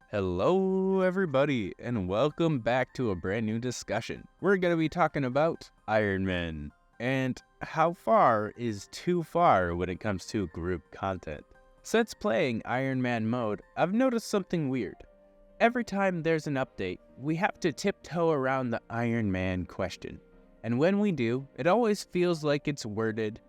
Hello everybody and welcome back to a brand new discussion. We're going to be talking about Iron Man and how far is too far when it comes to group content. Since playing Iron Man mode, I've noticed something weird. Every time there's an update, we have to tiptoe around the Iron Man question. And when we do, it always feels like it's worded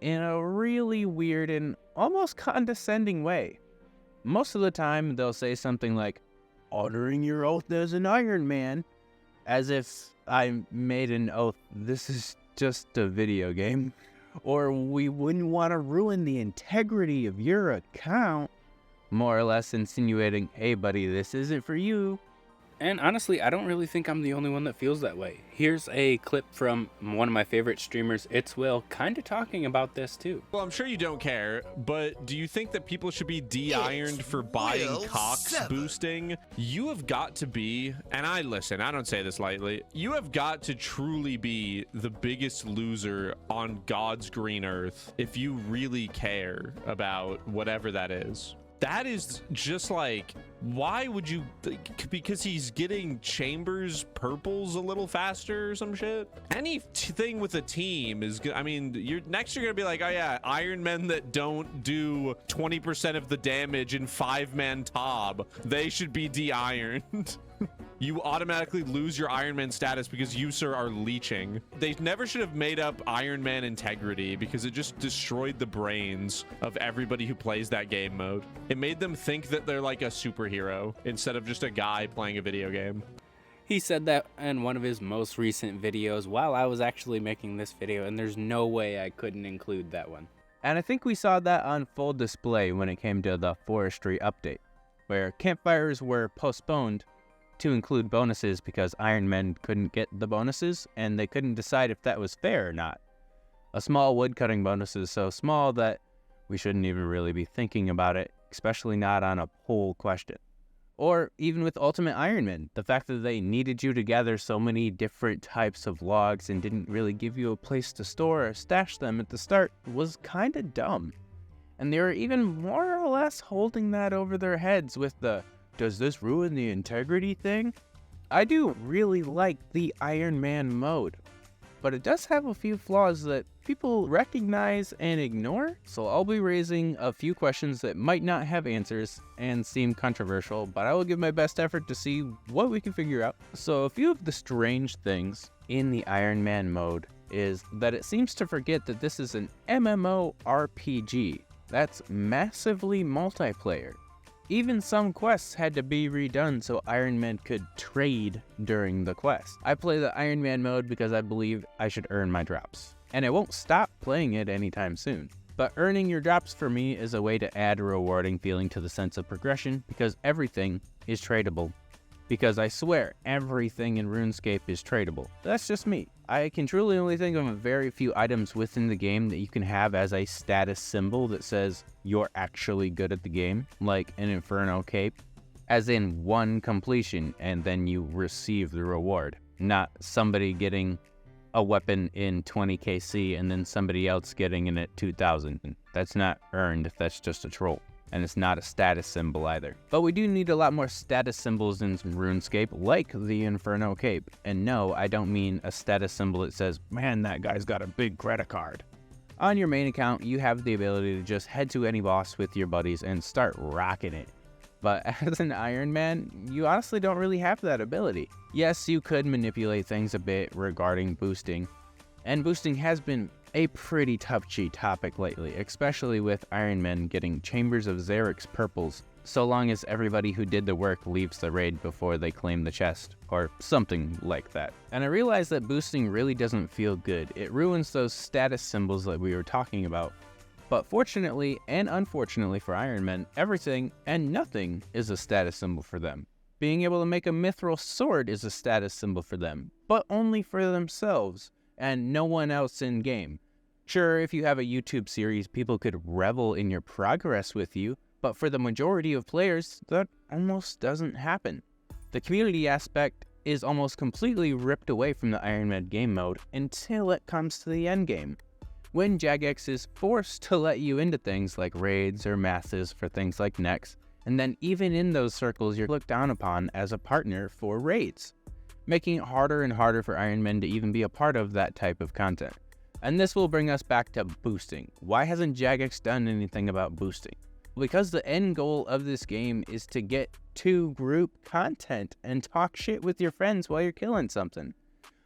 in a really weird and almost condescending way. Most of the time, they'll say something like, honoring your oath as an Iron Man, as if I made an oath. This is just a video game. Or we wouldn't want to ruin the integrity of your account. More or less insinuating, hey buddy, this isn't for you. And honestly, I don't really think I'm the only one that feels that way. Here's a clip from one of my favorite streamers, It's Will, kind of talking about this too. Well, I'm sure you don't care, but do you think that people should be de-ironed for buying Cox boosting? You have got to be, and I don't say this lightly, you have got to truly be the biggest loser on God's green earth if you really care about whatever that is. That is just like, why would you, because he's getting Chambers purples a little faster or some shit? Anything with a team is good. I mean, you're gonna be like, oh yeah, Iron Men that don't do 20% of the damage in 5-man Tob, they should be de-ironed. You automatically lose your Iron Man status because you, sir, are leeching. They never should have made up Iron Man integrity because it just destroyed the brains of everybody who plays that game mode. It made them think that they're like a superhero instead of just a guy playing a video game. He said that in one of his most recent videos while I was actually making this video, and there's no way I couldn't include that one. And I think we saw that on full display when it came to the forestry update, where campfires were postponed to include bonuses because Iron Men couldn't get the bonuses and they couldn't decide if that was fair or not. A small woodcutting bonus is so small that we shouldn't even really be thinking about it, especially not on a poll question. Or even with Ultimate Iron Man, the fact that they needed you to gather so many different types of logs and didn't really give you a place to store or stash them at the start was kinda dumb. And they were even more or less holding that over their heads with the does this ruin the integrity thing? I do really like the Iron Man mode, but it does have a few flaws that people recognize and ignore, so I'll be raising a few questions that might not have answers and seem controversial, but I will give my best effort to see what we can figure out. So a few of the strange things in the Iron Man mode is that it seems to forget that this is an MMORPG. That's massively multiplayer. Even some quests had to be redone so Iron Man could trade during the quest. I play the Iron Man mode because I believe I should earn my drops, and I won't stop playing it anytime soon. But earning your drops for me is a way to add a rewarding feeling to the sense of progression because everything is tradable. Because I swear, everything in RuneScape is tradable. That's just me. I can truly only think of a very few items within the game that you can have as a status symbol that says you're actually good at the game, like an Inferno Cape, as in one completion and then you receive the reward, not somebody getting a weapon in 20 KC and then somebody else getting it at 2000. That's not earned, that's just a troll. And it's not a status symbol either. But we do need a lot more status symbols in RuneScape, like the Inferno Cape. And no, I don't mean a status symbol that says, man, that guy's got a big credit card. On your main account, you have the ability to just head to any boss with your buddies and start rocking it. But as an Iron Man, you honestly don't really have that ability. Yes, you could manipulate things a bit regarding boosting, and boosting has been a pretty touchy topic lately, especially with Iron Man getting Chambers of Xerix purples, so long as everybody who did the work leaves the raid before they claim the chest, or something like that. And I realize that boosting really doesn't feel good. It ruins those status symbols that we were talking about. But fortunately and unfortunately for Iron Man, everything and nothing is a status symbol for them. Being able to make a mithril sword is a status symbol for them, but only for themselves and no one else in game. Sure, if you have a YouTube series, people could revel in your progress with you, but for the majority of players, that almost doesn't happen. The community aspect is almost completely ripped away from the Iron Man game mode until it comes to the endgame, when Jagex is forced to let you into things like raids or masses for things like Nex, And then even in those circles, you're looked down upon as a partner for raids, making it harder and harder for Iron Men to even be a part of that type of content. And this will bring us back to boosting. Why hasn't Jagex done anything about boosting? Because the end goal of this game is to get to group content and talk shit with your friends while you're killing something.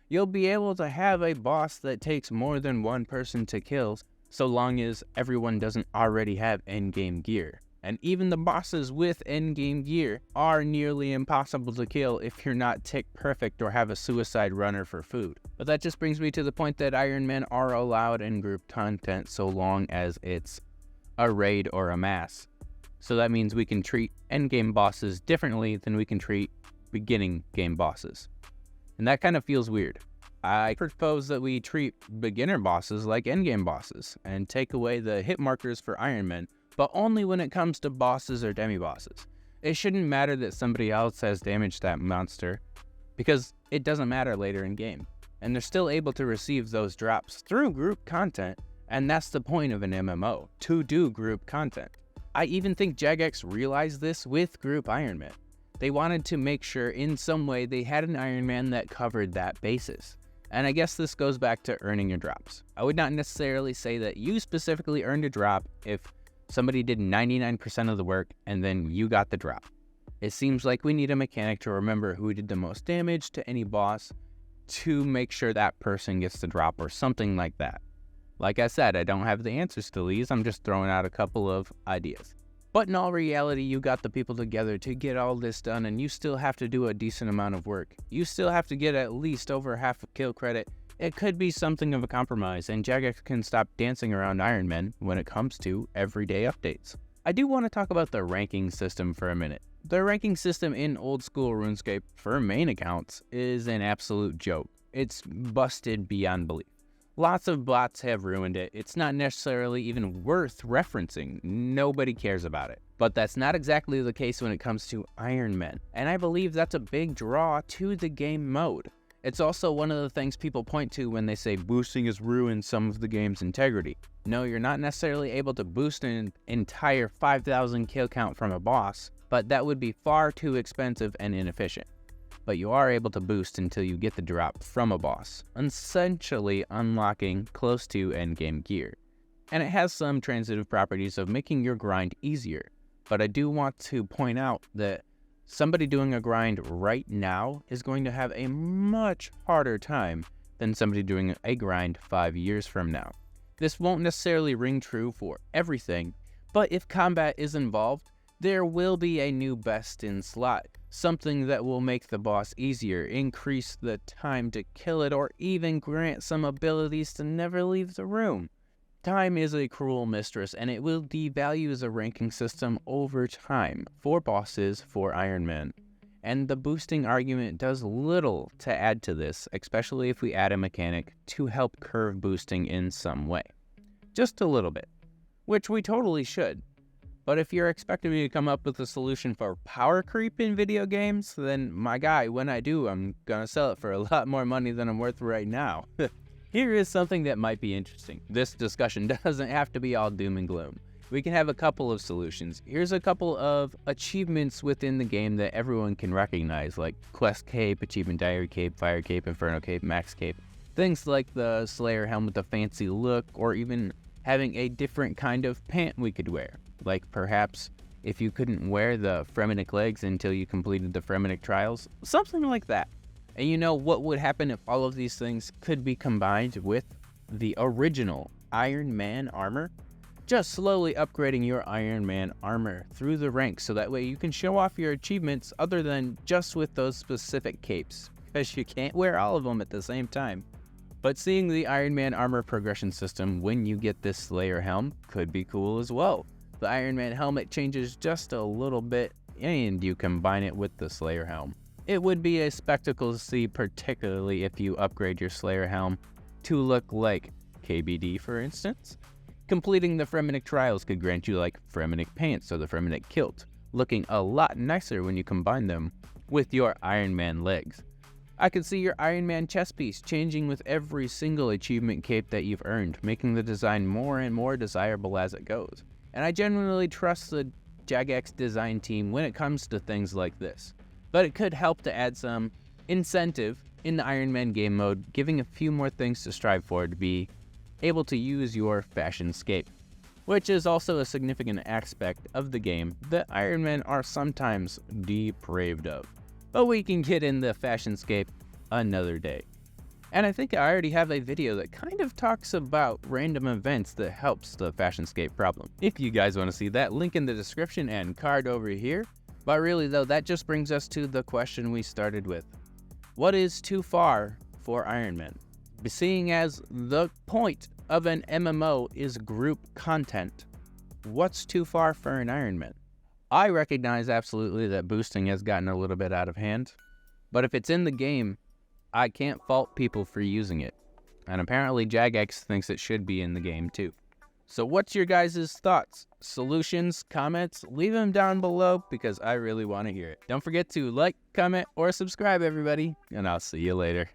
You'll be able to have a boss that takes more than one person to kill, so long as everyone doesn't already have endgame gear. And even the bosses with endgame gear are nearly impossible to kill if you're not tick perfect or have a suicide runner for food. But that just brings me to the point that Iron Men are allowed in group content so long as it's a raid or a mass. So that means we can treat endgame bosses differently than we can treat beginning game bosses. And that kind of feels weird. I propose that we treat beginner bosses like endgame bosses and take away the hit markers for Iron Men, but only when it comes to bosses or demi-bosses. It shouldn't matter that somebody else has damaged that monster, because it doesn't matter later in game. And they're still able to receive those drops through group content, and that's the point of an MMO, to do group content. I even think Jagex realized this with group Iron Man. They wanted to make sure in some way they had an Iron Man that covered that basis. And I guess this goes back to earning your drops. I would not necessarily say that you specifically earned a drop if somebody did 99% of the work and then you got the drop. It seems like we need a mechanic to remember who did the most damage to any boss to make sure that person gets the drop or something like that. Like I said, I don't have the answers to these, I'm just throwing out a couple of ideas. But in all reality, you got the people together to get all this done, and you still have to do a decent amount of work. You still have to get at least over half a kill credit. It could be something of a compromise, and Jagex can stop dancing around Iron Men when it comes to everyday updates. I do want to talk about the ranking system for a minute. The ranking system in old school RuneScape for main accounts is an absolute joke. It's busted beyond belief. Lots of bots have ruined it. It's not necessarily even worth referencing. Nobody cares about it. But that's not exactly the case when it comes to Iron Men. And I believe that's a big draw to the game mode. It's also one of the things people point to when they say boosting has ruined some of the game's integrity. No, you're not necessarily able to boost an entire 5,000 kill count from a boss, but that would be far too expensive and inefficient. But you are able to boost until you get the drop from a boss, essentially unlocking close to endgame gear. And it has some transitive properties of making your grind easier, but I do want to point out that somebody doing a grind right now is going to have a much harder time than somebody doing a grind 5 years from now. This won't necessarily ring true for everything, but if combat is involved, there will be a new best in slot, something that will make the boss easier, increase the time to kill it, or even grant some abilities to never leave the room. Time is a cruel mistress, and it will devalue the ranking system over time for bosses for Iron Man. And the boosting argument does little to add to this, especially if we add a mechanic to help curve boosting in some way. Just a little bit, which we totally should. But if you're expecting me to come up with a solution for power creep in video games, then my guy, when I do, I'm gonna sell it for a lot more money than I'm worth right now. Here is something that might be interesting. This discussion doesn't have to be all doom and gloom. We can have a couple of solutions. Here's a couple of achievements within the game that everyone can recognize, like Quest Cape, Achievement Diary Cape, Fire Cape, Inferno Cape, Max Cape. Things like the Slayer helm with a fancy look, or even having a different kind of pant we could wear. Like perhaps if you couldn't wear the Fremennik legs until you completed the Fremennik trials, something like that. And you know what would happen if all of these things could be combined with the original Iron Man armor? Just slowly upgrading your Iron Man armor through the ranks so that way you can show off your achievements other than just with those specific capes, because you can't wear all of them at the same time. But seeing the Iron Man armor progression system when you get this Slayer helm could be cool as well. The Iron Man helmet changes just a little bit and you combine it with the Slayer helm. It would be a spectacle to see, particularly if you upgrade your Slayer helm to look like KBD, for instance. Completing the Fremennik trials could grant you like Fremennik pants or the Fremennik kilt, looking a lot nicer when you combine them with your Iron Man legs. I could see your Iron Man chest piece changing with every single achievement cape that you've earned, making the design more and more desirable as it goes. And I genuinely trust the Jagex design team when it comes to things like this, but it could help to add some incentive in the Iron Man game mode, giving a few more things to strive for to be able to use your fashionscape, which is also a significant aspect of the game that Iron Men are sometimes depraved of. But we can get in the fashionscape another day. And I think I already have a video that kind of talks about random events that helps the fashionscape problem. If you guys want to see that, link in the description and card over here. But really though, that just brings us to the question we started with. What is too far for Iron Man? Seeing as the point of an MMO is group content, what's too far for an Iron Man? I recognize absolutely that boosting has gotten a little bit out of hand, but if it's in the game, I can't fault people for using it. And apparently Jagex thinks it should be in the game too. So what's your guys' thoughts, solutions, comments? Leave them down below because I really want to hear it. Don't forget to like, comment, or subscribe, everybody, and I'll see you later.